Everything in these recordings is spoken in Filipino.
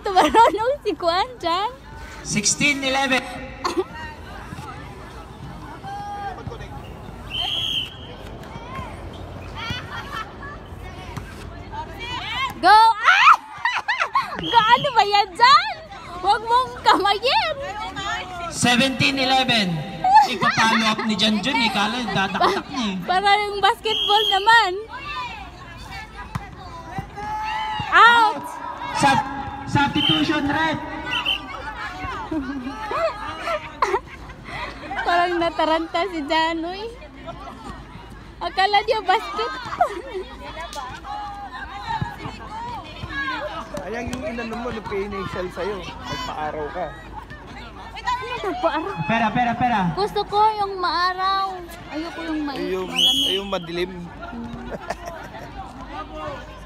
to marunong si Kuan dyan. 16-11. Go! Ah! Gaano ba yan dyan? Huwag mong kamayin. 17-11. Ipapalo up ni Janjun eh. Kala dadaktak niya eh. Para yung basketball naman. Out! Substitution red. Parang nataranta si Janoy. Akala niya basketball. Ayan yung inano mo, nagpa-initial sa'yo. Nagpa-araw ka. Pera. Gusto ko yung maaraw. Ayoko yung malamig. Yung madilim.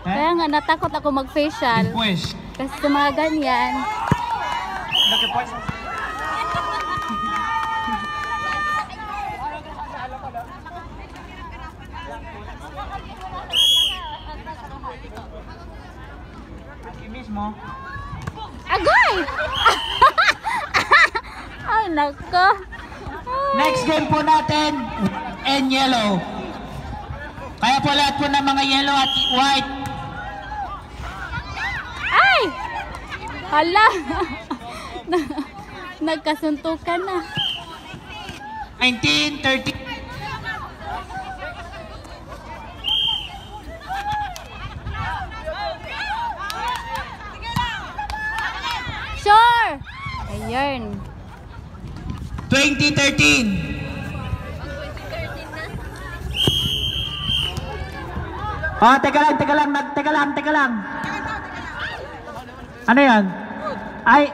Kaya nga natakot ako mag-facial. Pues. Kasi sa mga ganyan. Mismo. Agoy! Ay, nako. Next game po natin, and yellow. Kaya po lahat po ng mga yellow at white. Ay! Hala! Nagkasuntukan na. 19-13. Sure! Ayun. 20-13. Oh, teka lang. Ano yan? Ay,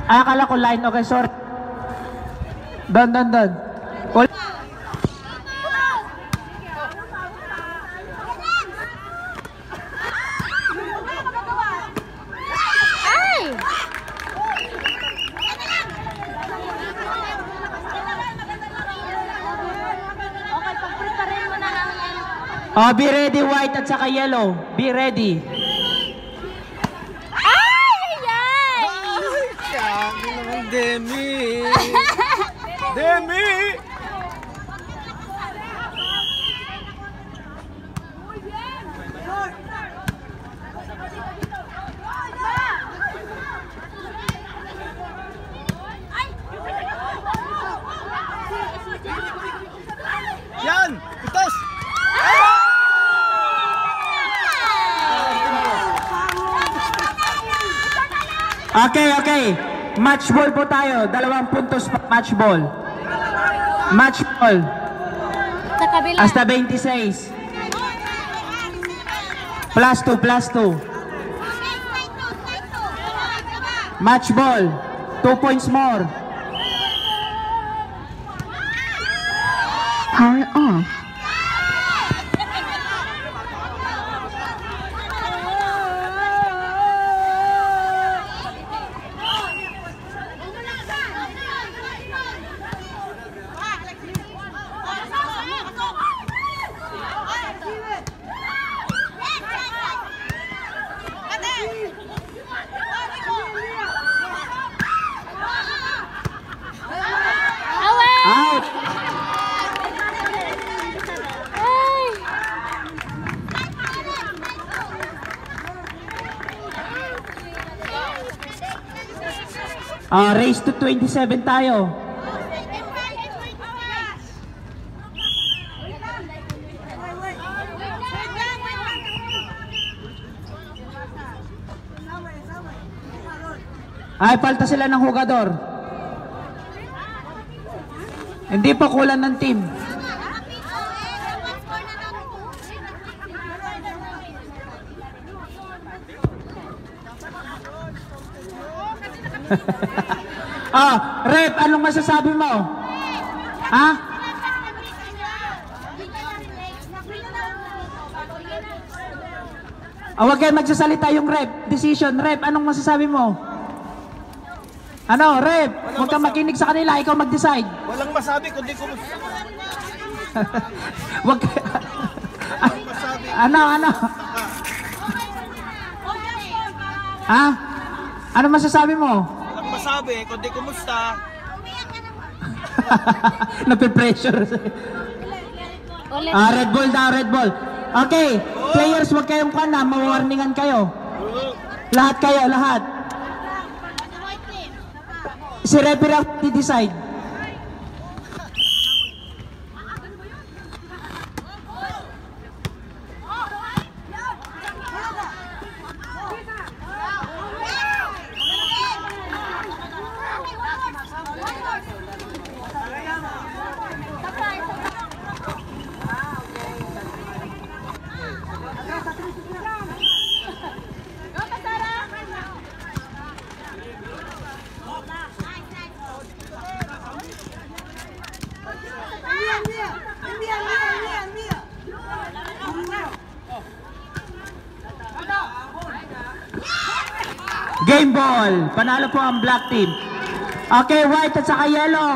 akala ko line. Okay, sorry. Don. Ay! Okay, pag-prepare mo na lang. Oh, be ready white at saka yellow. Be ready. Ay! Sabi naman, Demi! Demi! Yan! Pitos! Okay. Match ball po tayo. 2 puntos pa match ball. Match ball. Sa kabila. Hasta 26. +2. Match ball. 2 points more. Power off. Out. Race to 27 tayo. Ay, falta sila ng hugador. Hindi pa kulang ng team. Rep, anong masasabi mo? Ha? Huwag kayo magsasalita yung rep. Decision, rep, anong masasabi mo? Ano, rep? Huwag kang makinig sa kanila, ikaw mag-decide. Walang masabi kundi kumusta. Wag ano? Ha? Ano masasabi mo? Walang masabi, kundi kumusta? Nape-pressure. Ulit. Red ball daw, red ball. Okay, players, huwag kayong kana, mawarningan kayo. Lahat kayo, lahat. Si referee i-decide. Game ball. Panalo po ang black team. Okay, white at saka yellow.